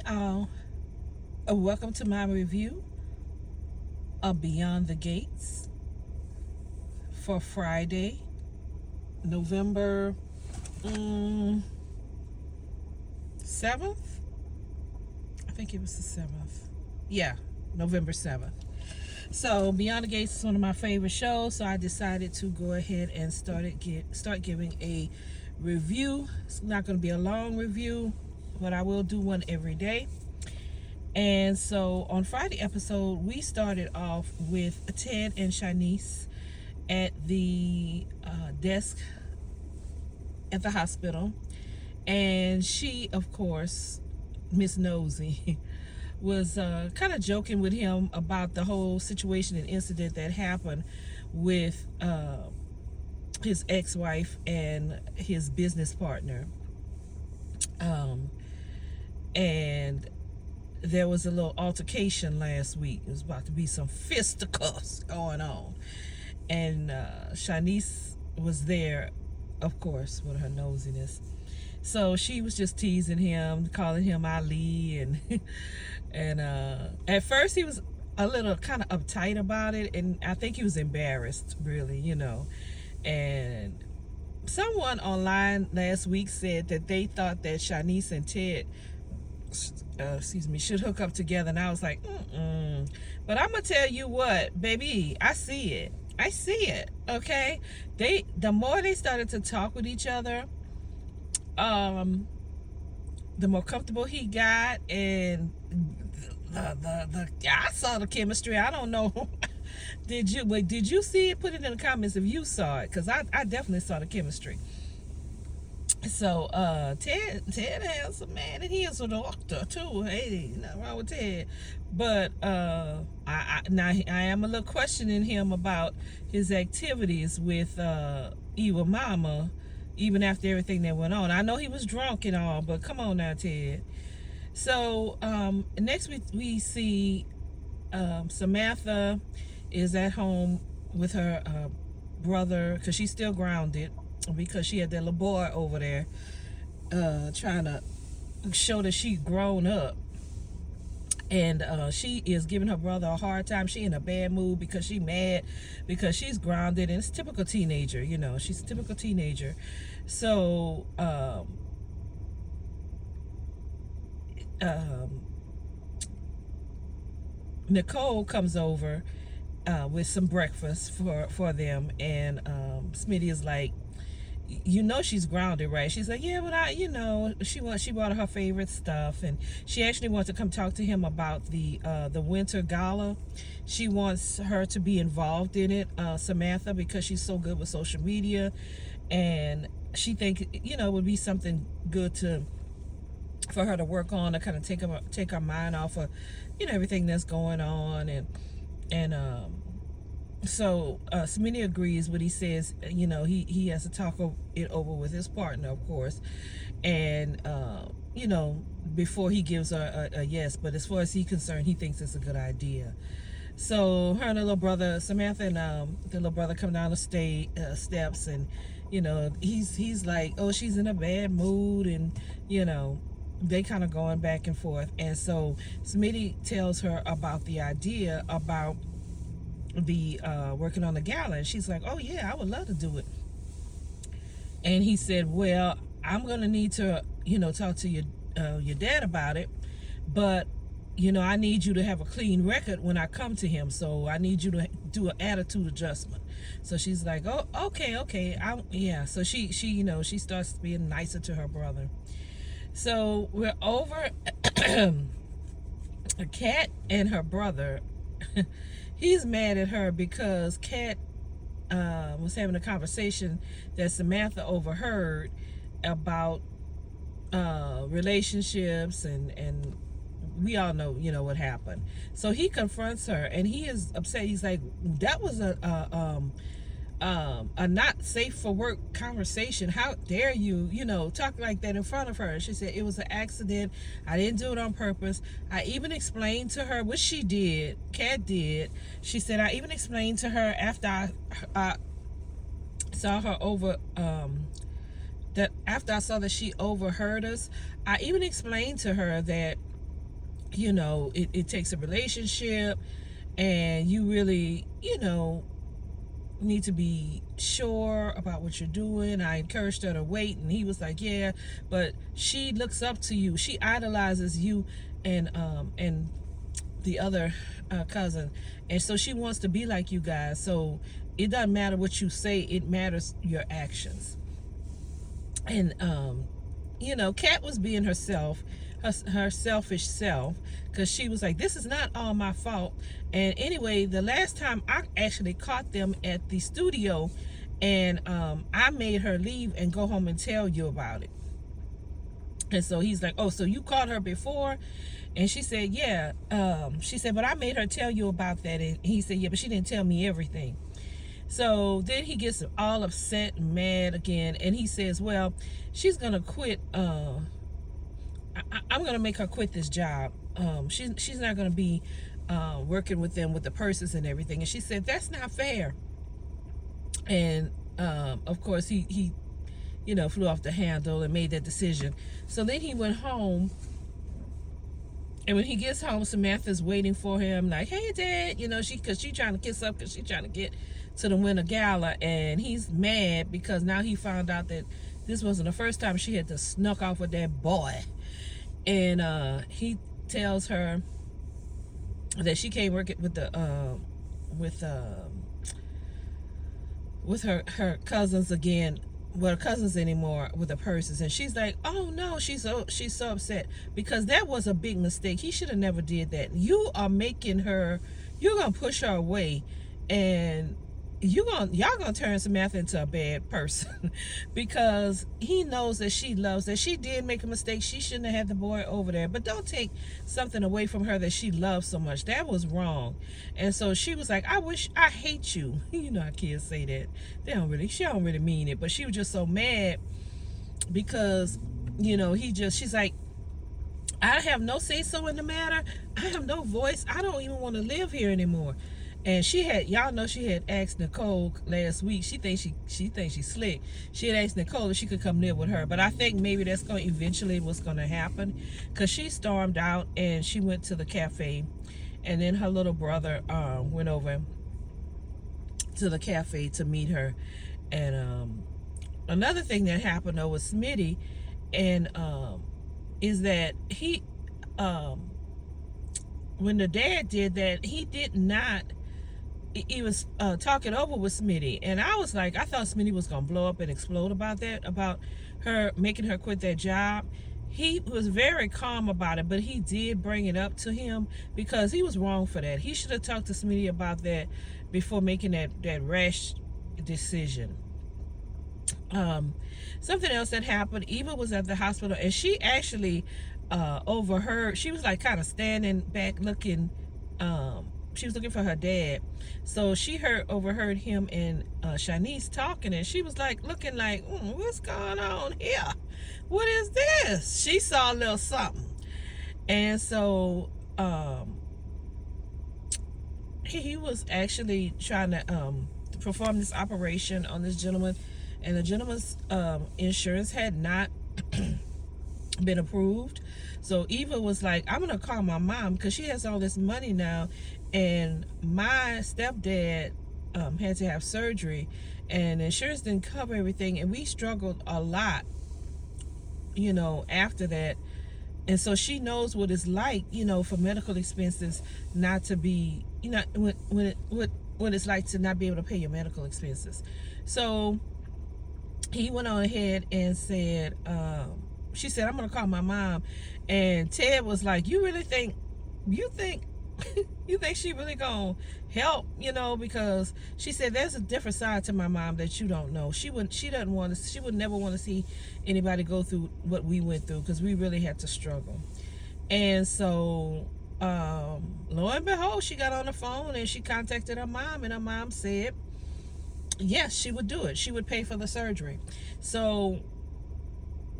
all. Welcome to my review of Beyond the Gates for Friday, November 7th. I think it was the 7th. Yeah, November 7th. So Beyond the Gates is one of my favorite shows, so I decided to go ahead and start giving a review. It's not going to be a long review, but I will do one every day. And so on Friday episode, we started off with Ted and Shanice at the desk at the hospital. And she, of course, Miss Nosy, was kind of joking with him about the whole situation and incident that happened with his ex-wife and his business partner. And there was a little altercation last week. It was about to be some fisticuffs going on. And Shanice was there, of course, with her nosiness. So she was just teasing him, calling him Ali, and at first he was a little kind of uptight about it, and I think he was embarrassed, really, And someone online last week said that they thought that Shanice and Ted should hook up together, and I was like, but I'm gonna tell you what, baby, I see it, okay? The more they started to talk with each other, the more comfortable he got, and I saw the chemistry. I don't know. Did you see it? Put it in the comments if you saw it, because I definitely saw the chemistry. So Ted handsome man, and he is a doctor too. Hey, nothing wrong with Ted. But I am a little questioning him about his activities with Eva Mama, even after everything that went on. I know he was drunk and all, but come on now, Ted. So next we see Samantha is at home with her brother, because she's still grounded, because she had that little boy over there trying to show that she grown up. And she is giving her brother a hard time. She in a bad mood because she mad because she's grounded, and it's typical teenager, she's a typical teenager. So Nicole comes over with some breakfast for them, and Smitty is like, she's grounded, right? She's like, yeah, but she bought her favorite stuff, and she actually wants to come talk to him about the winter gala. She wants her to be involved in it, Samantha, because she's so good with social media, and she think it would be something good for her to work on, to kind of take her mind off of everything that's going on, and so Smitty agrees, but he says, he has to talk it over with his partner, of course, and before he gives her a yes. But as far as he's concerned, he thinks it's a good idea. So her and the little brother, Samantha and the little brother, come down the steps, and he's like, oh, she's in a bad mood, and they kind of going back and forth. And so Smitty tells her about the idea about the working on the gala, and she's like, oh yeah, I would love to do it. And he said, well, I'm gonna need to talk to your dad about it, but I need you to have a clean record when I come to him, so I need you to do an attitude adjustment. So she's like, oh, okay, yeah. So she she starts being nicer to her brother. So we're over Kat and her brother. He's mad at her because Kat was having a conversation that Samantha overheard about relationships, and we all know what happened. So he confronts her, and he is upset. He's like, that was a not safe for work conversation. How dare you talk like that in front of her? She said it was an accident. I didn't do it on purpose. I even explained to her, which she did, Kat did. She said, I even explained to her after I saw her that after I saw that she overheard us, I even explained to her that you know, it takes a relationship, and you really, you know, need to be sure about what you're doing. I encouraged her to wait, and he was like, yeah, but she looks up to you. She idolizes you and the other cousin, and so she wants to be like you guys. So it doesn't matter what you say, it matters your actions. And you know, Kat was being herself, her selfish self, because she was like, this is not all my fault. And anyway, the last time I actually caught them at the studio, and I made her leave and go home and tell you about it. And so he's like, oh, so you caught her before? And she said, yeah. She said, but I made her tell you about that. And he said, yeah, but she didn't tell me everything. So then he gets all upset and mad again, and he says, well, she's gonna quit. I'm gonna make her quit this job. She's not gonna be working with them with the purses and everything. And she said, that's not fair. And of course he you know, flew off the handle and made that decision. So then he went home, and when he gets home, Samantha's waiting for him, like, hey, Dad, you know, because she's trying to kiss up, because she's trying to get to the winter gala. And he's mad because now he found out that this wasn't the first time she had to snuck off with that boy. And he tells her that she can't work it with the with her cousins again, well, her cousins anymore, with the purses. And she's like, oh no, she's so upset because that was a big mistake. He should have never did that. You are making her, you're gonna push her away, and y'all gonna turn Samantha into a bad person because he knows that she loves, that she did make a mistake. She shouldn't have had the boy over there, but don't take something away from her that she loves so much. That was wrong. And so she was like, I hate you. You know how kids say that. She don't really mean it, but she was just so mad because, you know, she's like, I have no say so in the matter. I have no voice. I don't even want to live here anymore. And y'all know she had asked Nicole last week. She thinks she's slick. She had asked Nicole if she could come live with her. But I think maybe that's going to eventually what's going to happen, because she stormed out and she went to the cafe, and then her little brother went over to the cafe to meet her. And another thing that happened though with Smitty, and is that he when the dad did that, he did not. He was talking over with Smitty, and I was like, I thought Smitty was gonna blow up and explode about that, about her making her quit that job. He was very calm about it, but he did bring it up to him because he was wrong for that. He should have talked to Smitty about that before making that rash decision. Something else that happened, Eva was at the hospital, and she actually overheard. She was like kind of standing back looking. She was looking for her dad, so she overheard him and Shanice talking, and she was like looking like, what's going on here? What is this? She saw a little something. And so he was actually trying to perform this operation on this gentleman, and the gentleman's insurance had not been approved. So Eva was like, I'm gonna call my mom because she has all this money now, and my stepdad had to have surgery, and insurance didn't cover everything, and we struggled a lot, you know, after that. And so she knows what it's like, you know, for medical expenses not to be, you know, when it's like to not be able to pay your medical expenses. So he went on ahead and said, she said, I'm gonna call my mom. And Ted was like, you think she really gonna help, you know, because she said there's a different side to my mom that you don't know. She would never want to see anybody go through what we went through, because we really had to struggle. And so lo and behold, she got on the phone and she contacted her mom, and her mom said yes, she would do it. She would pay for the surgery. So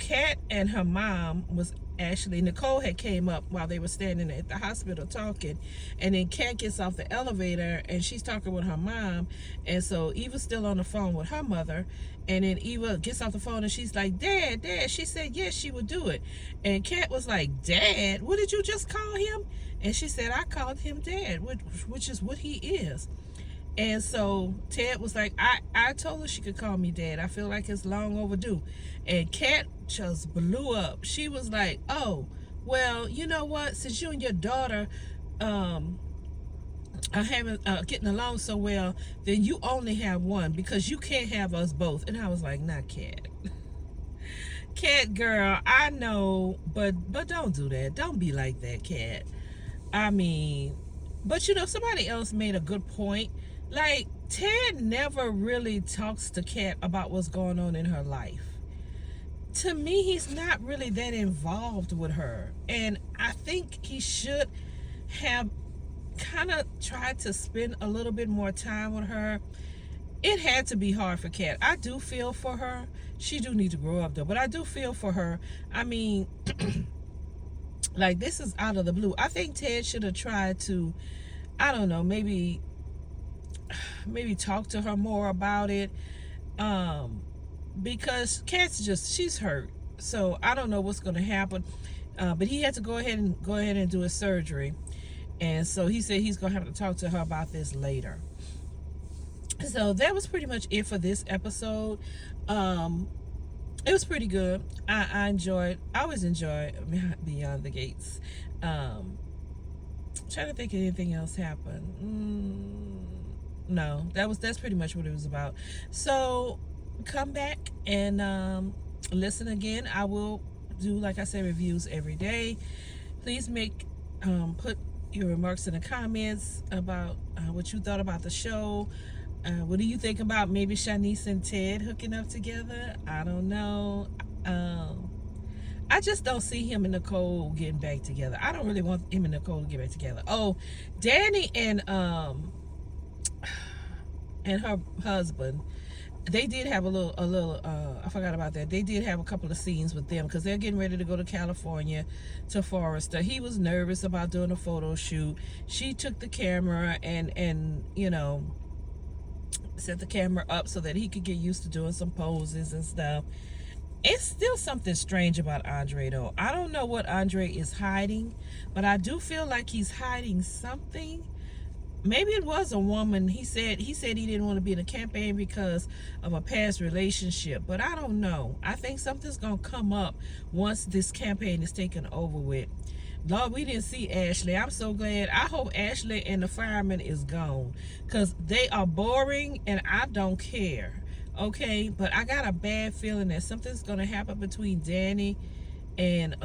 Kat and her mom was actually, Nicole had came up while they were standing at the hospital talking, and then Kat gets off the elevator and she's talking with her mom, and so Eva's still on the phone with her mother, and then Eva gets off the phone and she's like, Dad, she said yes, she would do it. And Kat was like, Dad, what did you just call him? And she said, I called him Dad, which is what he is. And so Ted was like, I told her she could call me Dad. I feel like it's long overdue. And Kat just blew up. She was like, oh, well, you know what? Since you and your daughter are getting along so well, then you only have one, because you can't have us both. And I was like, not Kat. Kat, girl, I know, but don't do that. Don't be like that, Kat. I mean, but you know, somebody else made a good point. Like, Ted never really talks to Kat about what's going on in her life. To me, he's not really that involved with her. And I think he should have kind of tried to spend a little bit more time with her. It had to be hard for Kat. I do feel for her. She do need to grow up, though. But I do feel for her. I mean, like, this is out of the blue. I think Ted should have tried to, I don't know, maybe talk to her more about it, because Kat's she's hurt, so I don't know what's going to happen, but he had to go ahead and do his surgery, and so he said he's going to have to talk to her about this later. So that was pretty much it for this episode. It was pretty good. I always enjoy Beyond the Gates. Trying to think if anything else happened. No, that's pretty much what it was about. So come back and listen again. I will do, like I said, reviews every day. Please put your remarks in the comments about what you thought about the show. What do you think about maybe Shanice and Ted hooking up together? I don't know. I just don't see him and Nicole getting back together. I don't really want him and Nicole to get back together. Oh, Danny and her husband, they did have a little I forgot about that. They did have a couple of scenes with them, because they're getting ready to go to California to Forrester. He was nervous about doing a photo shoot. She took the camera and you know, set the camera up so that he could get used to doing some poses and stuff. It's still something strange about Andre, though. I don't know what Andre is hiding, but I do feel like he's hiding something. Maybe it was a woman. He said he didn't want to be in a campaign because of a past relationship, but I don't know. I think something's gonna come up once this campaign is taken over with. Lord, we didn't see Ashley. I'm so glad. I hope Ashley and the fireman is gone, because they are boring and I don't care. Okay, but I got a bad feeling that something's gonna happen between Danny and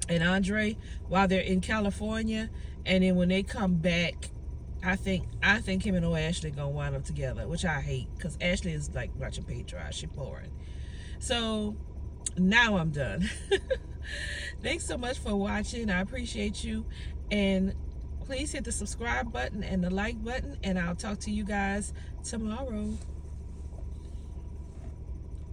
and Andre while they're in California, and then when they come back, I think him and Ashley gonna wind up together, which I hate, because Ashley is like watching paint dry. She's boring. So now I'm done. Thanks so much for watching. I appreciate you, and please hit the subscribe button and the like button, and I'll talk to you guys tomorrow.